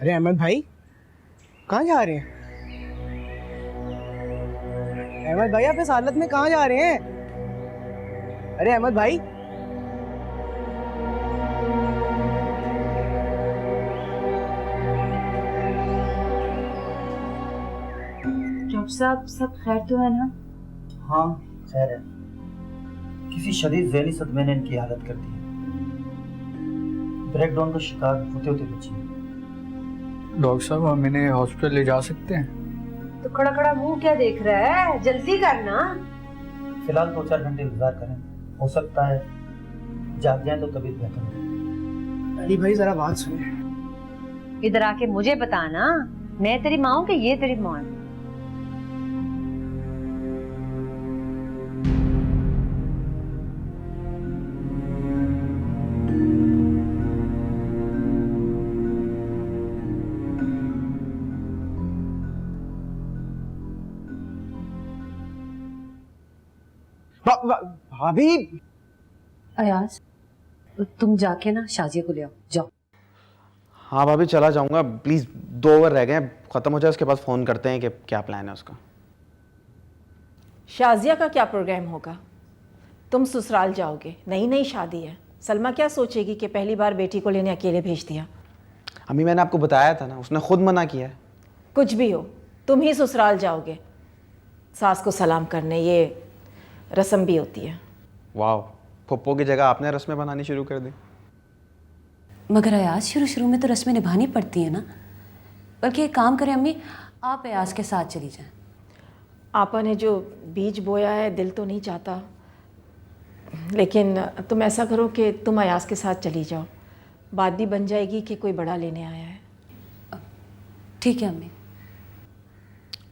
अरे अहमद भाई, कहाँ जा रहे हैं? अहमद भाई, आप इस हालत में कहाँ जा रहे हैं? अरे अहमद भाई, डॉक्टर साहब, सब खैर तो है ना? हाँ खैर है। किसी शदीद ज़हनी सदमे ने इनकी हालत कर दी है। ब्रेकडाउन का शिकार होते होते बची है। डॉक्टर साहब, हम इन्हें हॉस्पिटल ले जा सकते हैं? तो खड़ा खड़ा मुंह क्या देख रहा है, जल्दी करना। फिलहाल 2-4 घंटे इंतजार करें, हो सकता है जाग जाए तो तबीयत बेहतर हो। अली भाई जरा बात सुनिए। इधर आके मुझे बताना, मैं तेरी माँ हूँ कि ये तेरी माँ है? भाभी, अयाज, तुम जाके ना शाजिया को ले आओ, जाओ। हाँ भाभी, चला जाऊंगा। प्लीज़ 2 ओवर रह गए हैं, ख़त्म हो जाए उसके बाद फ़ोन करते हैं कि क्या प्लान है उसका। शाजिया का क्या प्रोग्राम होगा? तुम ससुराल जाओगे, नई नई शादी है। सलमा क्या सोचेगी कि पहली बार बेटी को लेने अकेले भेज दिया? अम्मी, मैंने आपको बताया था ना, उसने खुद मना किया है। कुछ भी हो, तुम ही ससुराल जाओगे। सास को सलाम करने ये रस्म भी होती है। वाह, पप्पो की जगह आपने रस्में बनानी शुरू कर दी। मगर अयाज, शुरू शुरू में तो रस्में निभानी पड़ती है ना। बल्कि एक काम करें अम्मी, आप अयाज के साथ चली जाएं। आपा ने जो बीज बोया है, दिल तो नहीं चाहता, लेकिन तुम ऐसा करो कि तुम अयाज के साथ चली जाओ। बात भी बन जाएगी कि कोई बड़ा लेने आया है। ठीक है अम्मी।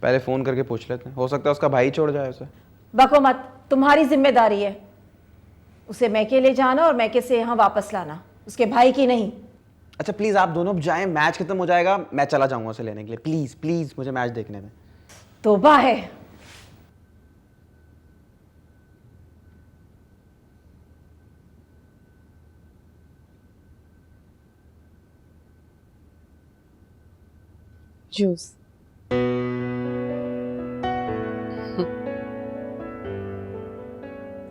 पहले फ़ोन करके पूछ लेते हैं, हो सकता है उसका भाई छोड़ जाए उसे। बको मत, तुम्हारी जिम्मेदारी है उसे मैके ले जाना और मैके से यहाँ वापस लाना, उसके भाई की नहीं। अच्छा प्लीज़ आप दोनों अब जाएं, मैच खत्म हो जाएगा, मैं चला जाऊंगा उसे लेने के लिए। प्लीज़ प्लीज़ मुझे मैच देखने दें। तौबा है। जूस।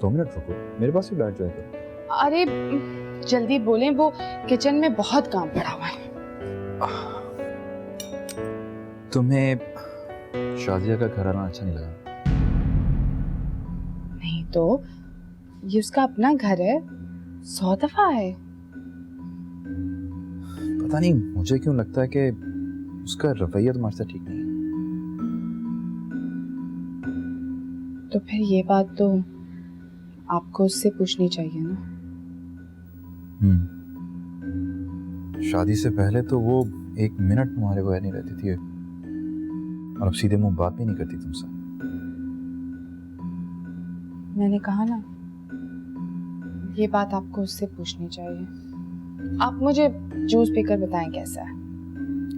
2 मिनट रुको, मेरे पास ही बैठ जाए करो। अरे जल्दी बोलें, वो किचन में बहुत काम पड़ा हुआ है। तुम्हें शाजिया का घर आना अच्छा नहीं लगा? नहीं तो ये उसका अपना घर है, 100 दफा है। पता नहीं मुझे क्यों लगता है कि उसका रवैया तुम्हारे साथ ठीक नहीं है। तो फिर ये बात तो आपको उससे पूछनी चाहिए ना। शादी से पहले तो वो 1 मिनट तुम्हारे बगैर नहीं रहती थी, और अब सीधे मुंह बात भी नहीं करती तुमसे। मैंने कहा ना, ये बात आपको उससे पूछनी चाहिए। आप मुझे जूस पीकर बताएं कैसा है।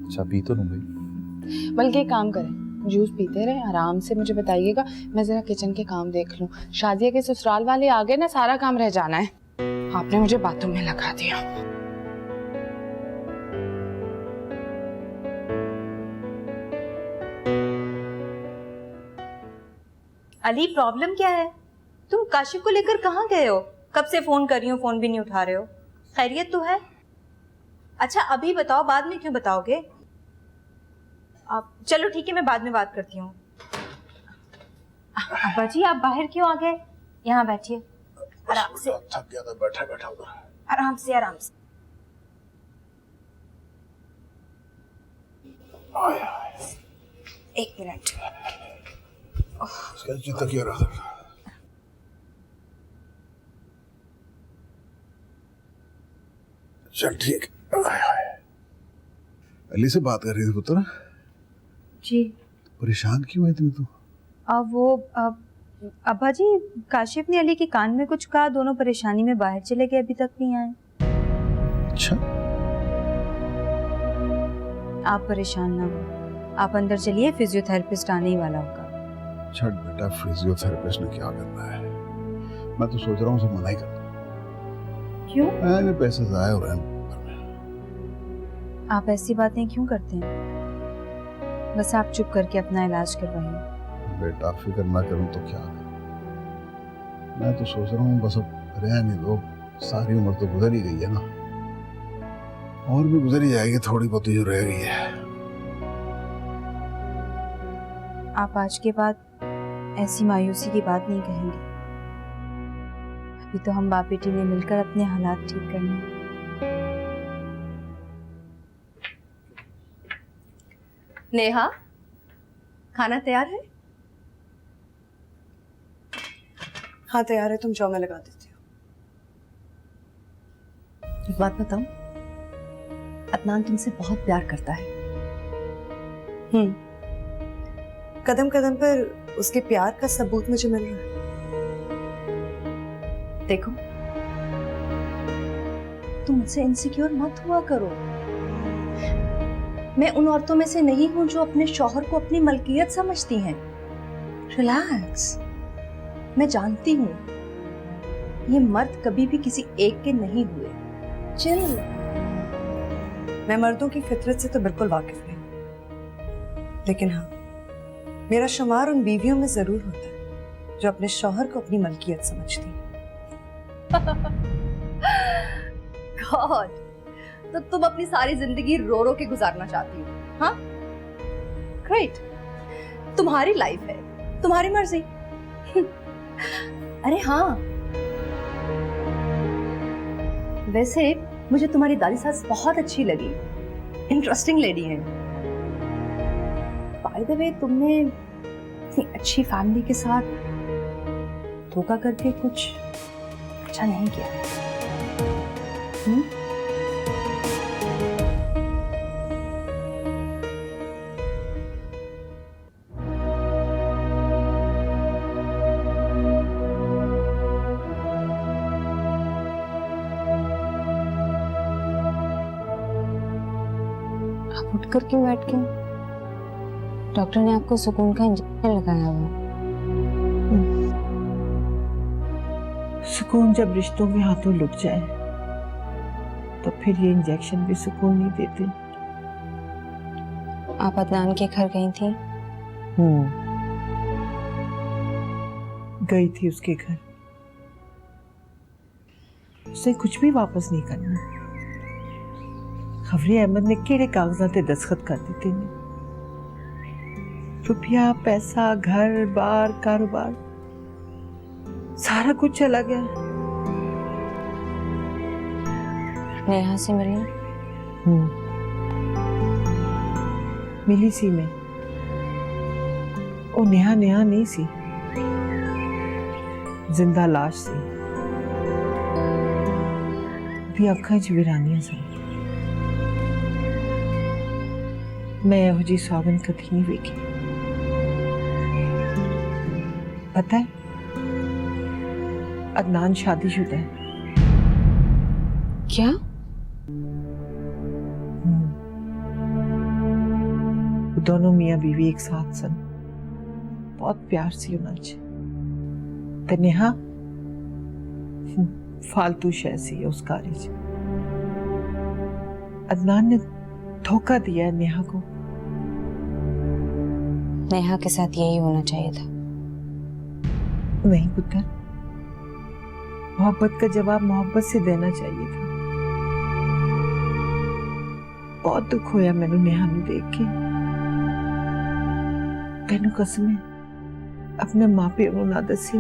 अच्छा पी तो लूं भाई। बल्कि एक काम करें, जूस पीते रहे, आराम से मुझे बताइएगा, मैं जरा किचन के काम देख लूं। शादिया के ससुराल वाले आ गए ना, सारा काम रह जाना है। आपने मुझे बातों में लगा दिया। अली, प्रॉब्लम क्या है? तुम काशिफ को लेकर कहाँ गए हो? कब से फोन कर रही हो, फोन भी नहीं उठा रहे हो। खैरियत तो है? अच्छा अभी बताओ, बाद में क्यों बताओगे? आप चलो ठीक है, मैं बाद में बात करती हूँ। अब्बा जी, आप बाहर क्यों आ गए? यहाँ बैठिए, आराम से। थक गया था, बैठा बैठा उधर। आराम से आराम से। एक मिनट। चिंता क्यों रहा था? चल ठीक। अली से बात कर रही थी पुत्र? जी। परेशान क्यों है इतनी तू? अब्बा जी, काशिफ ने अली के कान में कुछ कहा, दोनों परेशानी में बाहर चले गए, अभी तक नहीं आए। अच्छा, आप परेशान ना हो, आप अंदर चलिए, फिजियोथेरेपिस्ट आने ही वाला होगा। छठ बेटा, फिजियोथेरेपिस्ट ने क्या करना है? मैं तो सोच रहा हूँ उसे मना ही कर दूं। क्यों? पैसे जाया हो रहे हैं। आप ऐसी बातें क्यों करते हैं? बस आप चुप करके अपना इलाज करवाइए। बेटा फिक्र ना करूं तो क्या करूं? मैं तो सोच रहा हूँ बस अब रहने दो, सारी उम्र तो गुजर ही गई है ना, और भी गुजर ही जाएगी थोड़ी बहुत जो रह गई है। आप आज के बाद ऐसी मायूसी की बात नहीं कहेंगे। अभी तो हम बाप बेटी ने मिलकर अपने हालात ठीक करने हैं। नेहा, खाना तैयार है? हाँ तैयार है, तुम जाओ, मैं लगा देती हूँ। एक बात बताऊं, अदनान तुमसे बहुत प्यार करता है। कदम कदम पर उसके प्यार का सबूत मुझे मिल रहा है। देखो, तुम मुझसे इनसिक्योर मत हुआ करो। मैं उन औरतों में से नहीं हूं जो अपने शौहर को अपनी मलकियत समझती हैं। रिलैक्स, मैं जानती हूं ये मर्द कभी भी किसी एक के नहीं हुए। चिल। मैं मर्दों की फितरत से तो बिल्कुल वाकिफ नहीं, लेकिन हाँ, मेरा शुमार उन बीवियों में जरूर होता है जो अपने शौहर को अपनी मलकियत समझती है। गॉड, तो तुम अपनी सारी जिंदगी रो रो के गुजारना चाहती हो? हाँ, ग्रेट, तुम्हारी लाइफ है, तुम्हारी मर्जी। अरे हाँ, वैसे मुझे तुम्हारी दादी सास बहुत अच्छी लगी, इंटरेस्टिंग लेडी है। बाय द वे, तुमने इतनी अच्छी फैमिली के साथ धोखा करके कुछ अच्छा नहीं किया। आप उठकर क्यों बैठ गए? डॉक्टर ने आपको सुकून का इंजेक्शन लगाया हुआ। सुकून जब रिश्तों के हाथों लुट जाए तो फिर ये इंजेक्शन भी सुकून नहीं देते। आप अदनान के घर गई थी? गई थी उसके घर। उसने कुछ भी वापस नहीं करना। खबरी अहमद ने केड़े कागजात ते दस्तखत कर दिते ने। रुपया, पैसा, घर बार, कारोबार, सारा कुछ चला गया। नेहा से मिली? मिली सी में। वो नेहा नेहा नहीं सी, जिंदा लाश सी। दी अखां च वीरानियां सन। मैं यहो जी सौगन कदी नहीं वेखी। पता है, अदनान शादीशुदा है। क्या? दोनों मियां बीवी एक साथ सन। बहुत प्यार सी उन्हां च। ते नेहा फालतू शय सी उस कारी च। अदनान ने धोखा दिया है नेहा को। नेहा के साथ यही होना चाहिए था। नहीं पुत्र, मोहब्बत का जवाब मोहब्बत से देना चाहिए था। बहुत दुख होया मैनू नेहा नू देख के। तेनू कसम है, अपने माँ प्यो नू ना दसी।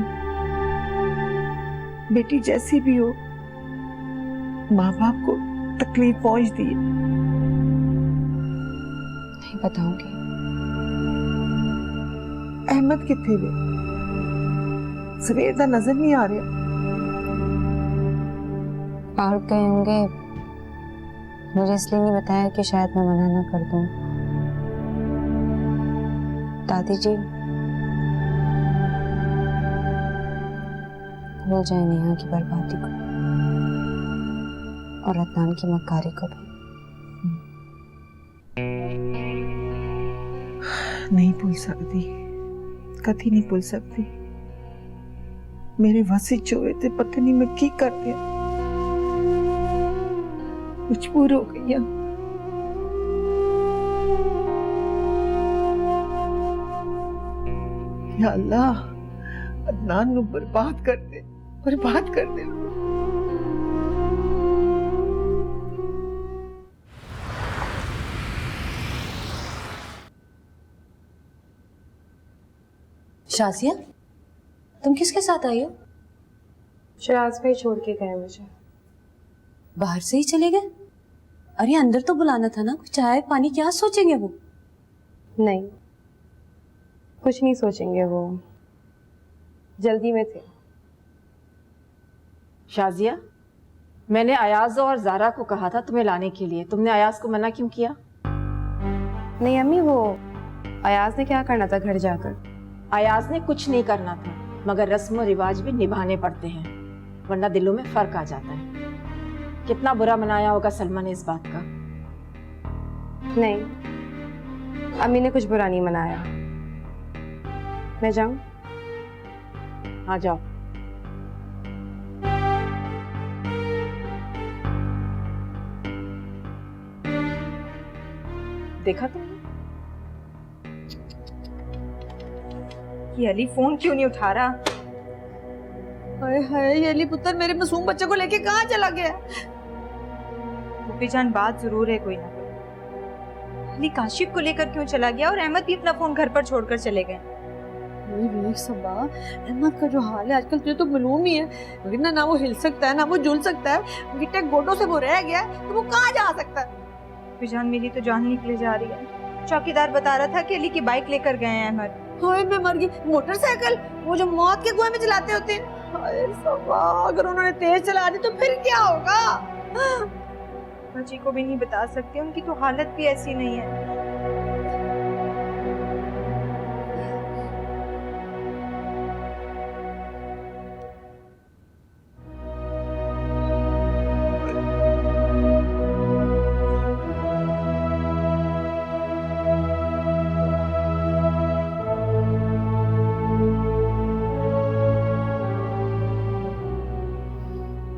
बेटी जैसी भी हो, माँ बाप को तकलीफ पहुंचती है। नहीं बताऊंगी। अहमद किथे वे? सवेर दा नजर नहीं आ रहा। और गए होंगे, मुझे इसलिए नहीं बताया कि शायद मैं मना ना कर दूं। दादी जी, भूल जाए नेहा की बर्बादी को और अदनान की मक्कारी को भी। नहीं भूल सकती, कभी नहीं भूल सकती। मेरे वसी चोए ते पता नहीं मैं की कर दिया। मजबूर हो गई। या अल्लाह, अदनान नु बर्बाद कर दे, बर्बाद कर दे। शाजिया, तुम किसके साथ आई हो? शिराज भाई छोड़ के गए मुझे। बाहर से ही चले गए? अरे अंदर तो बुलाना था ना, कुछ चाय पानी, क्या सोचेंगे वो? नहीं, कुछ नहीं सोचेंगे, वो जल्दी में थे। शाजिया, मैंने अयाज और जारा को कहा था तुम्हें लाने के लिए, तुमने अयाज को मना क्यों किया? नहीं अम्मी, वो अयाज ने क्या करना था घर जाकर? अयाज ने कुछ नहीं करना था, मगर रस्म और रिवाज भी निभाने पड़ते हैं, वरना दिलों में फर्क आ जाता है। कितना बुरा मनाया होगा सलमा ने इस बात का। नहीं, अम्मी ने कुछ बुरा नहीं मनाया। मैं जाऊं? हाँ जाओ। देखा तुमने? ये अली फोन क्यों नहीं उठा रहा? हाय हाय, ये अली पुत्र मेरे मासूम बच्चे को लेके कहाँ चला गया? फूफी जान, बात जरूर है कोई ना कोई। अली काशिफ को लेकर क्यों चला गया? और अहमद भी अपना फोन घर पर छोड़कर चले गए। सबा, अहमद का जो हाल है आजकल तुझे तो मालूम ही है, वरना ना वो हिल सकता है ना वो झूल सकता है, गिट्टे गोडों से वो रह गया है, तो वो कहाँ जा सकता है? फूफी जान, मेरी तो जान निकले जा रही है। चौकीदार बता रहा था कि अली की बाइक लेकर गए हैं अहमद। हाय मैं मर गई। मोटरसाइकिल वो जो मौत के कुएं में चलाते होते हैं। हाय सबा, अगर उन्होंने तेज चला दी तो फिर क्या होगा? जी को भी नहीं बता सकते, उनकी तो हालत भी ऐसी नहीं है।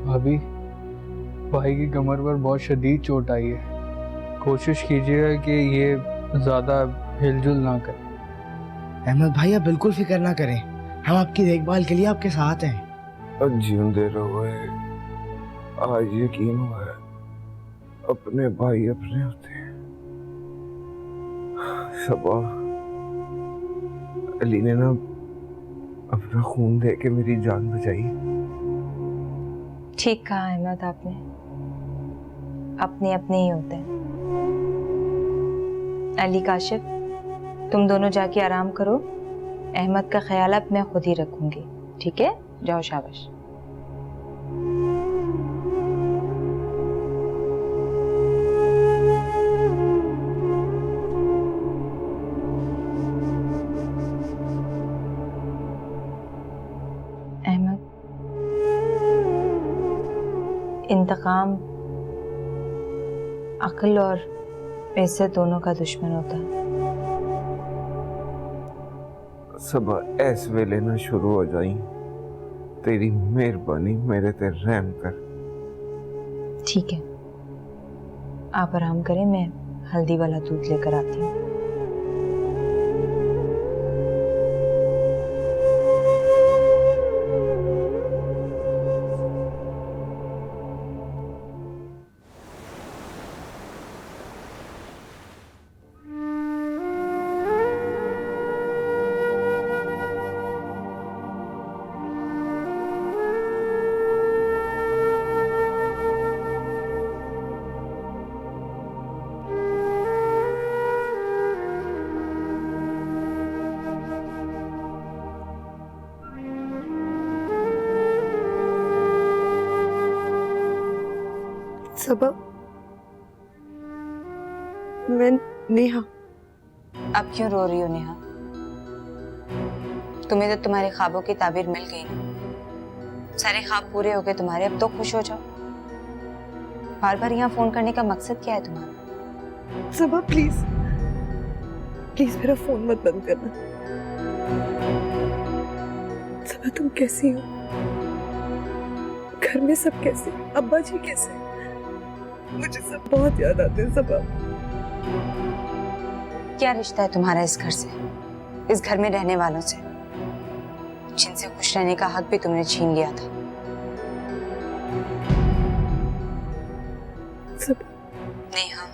भाभी, भाई की कमर पर बहुत शदीद चोट आई है, कोशिश कीजिएगा कि ये ज़्यादा हिलजुल ना करे। अहमद भाई, आप बिल्कुल फिक्र ना करें, हम आपकी देखभाल के लिए आपके साथ हैं। जिंदे रहो, आज यकीन हुआ है अपने भाई अपने होते हैं। सबा, अली ने ना अपना खून दे के मेरी जान बचाई। ठीक कहा अहमद आपने, अपने अपने ही होते हैं। अली, काशिफ, तुम दोनों जाके आराम करो, अहमद का ख्याल अब मैं खुद ही रखूंगी, ठीक है? जाओ, शाबाश। अहमद, इंतकाम अक्ल और इज्जत दोनों का दुश्मन होता है। सब ऐस वेले ना शुरू हो जाई, तेरी मेहरबानी मेरे ते रहम कर। ठीक है, आप आराम करें, मैं हल्दी वाला दूध लेकर आती हूँ। सबा, मैं नेहा। अब क्यों रो रही हो नेहा? तुम्हें तो तुम्हारे ख्वाबों की ताबीर मिल गई ना, सारे ख्वाब पूरे हो गए तुम्हारे, अब तो खुश हो जाओ। बार बार यहाँ फोन करने का मकसद क्या है तुम्हारा? सबा प्लीज, प्लीज मेरा फोन मत बंद करना। सबा, तुम कैसी हो? घर में सब कैसे? अब्बा जी कैसे? मुझे सब बहुत याद आते हैं सबा। क्या रिश्ता है तुम्हारा इस घर से, इस घर में रहने वालों से, जिनसे खुश रहने का हक भी तुमने छीन लिया था? नेहा,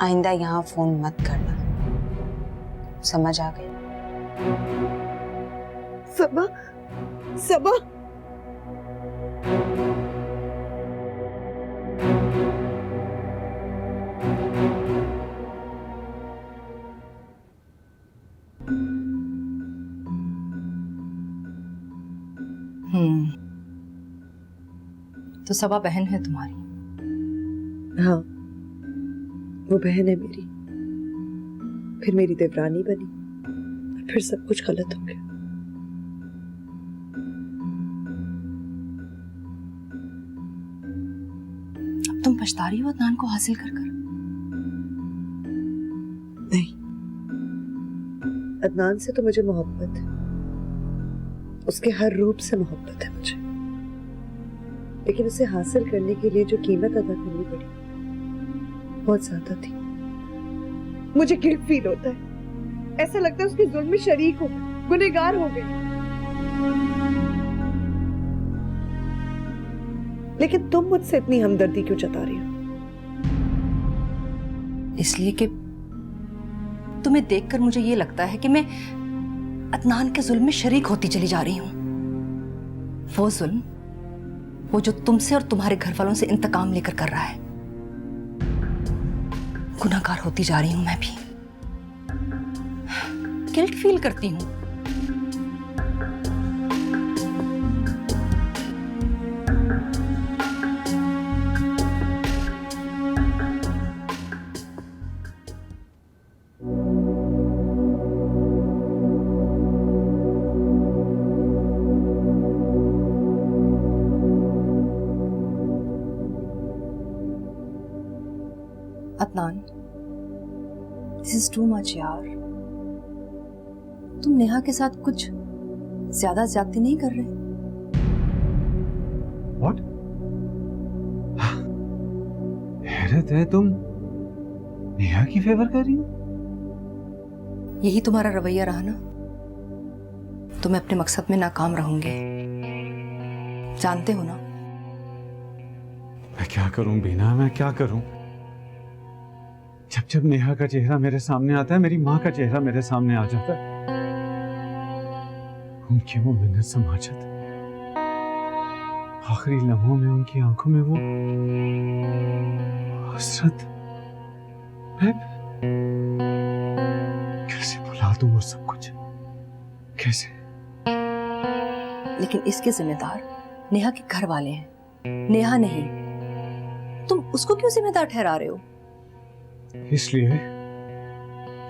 आइंदा यहाँ फोन मत करना, समझ आ गई? सबा, सबा। तो सबा बहन है तुम्हारी? हाँ, वो बहन है मेरी, फिर मेरी देवरानी बनी, और फिर सब कुछ गलत हो गया। अब तुम पछता रही हो अदनान को हासिल कर कर? नहीं, अदनान से तो मुझे मोहब्बत है, उसके हर रूप से मोहब्बत है मुझे, लेकिन उसे हासिल करने के लिए जो कीमत अदा करनी पड़ी बहुत ज्यादा थी। मुझे गिल्ट फील होता है, ऐसा लगता है उसके जुल्म में शरीक हो गए, गुनहगार हो गए। लेकिन तुम मुझसे इतनी हमदर्दी क्यों जता रही हो? इसलिए कि तुम्हें देखकर मुझे ये लगता है कि मैं अदनान के जुल्म में शरीक होती चली जा रही हूं। वो जुल्म, वो जो तुमसे और तुम्हारे घर वालों से इंतकाम लेकर कर रहा है। गुनाहगार होती जा रही हूं मैं भी, गिल्ट फील करती हूं। Adnan, this is too much यार। तुम नेहा के साथ कुछ ज्यादा ज्यादती नहीं कर रहे? What? हैरत है, तुम नेहा की फेवर कर रही हो? यही तुम्हारा रवैया रहा ना, तो मैं अपने मकसद में नाकाम रहूंगी, जानते हो ना? मैं क्या करूं बीना, मैं क्या करूं? जब जब नेहा का चेहरा मेरे सामने आता है, मेरी माँ का चेहरा मेरे सामने आ जाता है। उनकी वो मिन्नत समाजत, आखिरी लम्हों में उनकी आंखों में वो हसरत, मैं कैसे भुला दूं वो सब कुछ, कैसे? लेकिन इसके जिम्मेदार नेहा के घर वाले हैं, नेहा नहीं। तुम उसको क्यों जिम्मेदार ठहरा रहे हो? इसलिए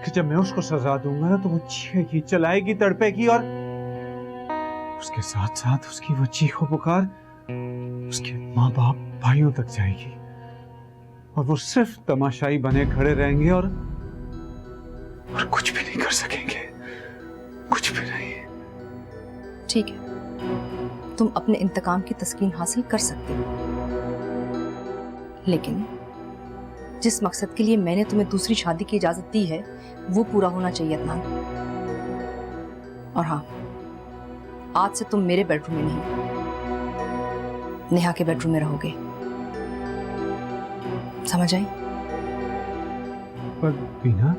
कि जब मैं उसको सजा दूंगा ना, तो वो चीखेगी, चलाएगी, तड़पेगी, और उसके साथ साथ उसकी वो चीखो पुकार उसके माँ बाप भाइयों तक जाएगी, और वो सिर्फ तमाशाई बने खड़े रहेंगे और कुछ भी नहीं कर सकेंगे, कुछ भी नहीं। ठीक है, तुम अपने इंतकाम की तस्कीन हासिल कर सकते हो, लेकिन जिस मकसद के लिए मैंने तुम्हें दूसरी शादी की इजाजत दी है, वो पूरा होना चाहिए अदनान। और हाँ, आज से तुम मेरे बेडरूम में नहीं, नेहा के बेडरूम में रहोगे, समझ आई? पर बीना,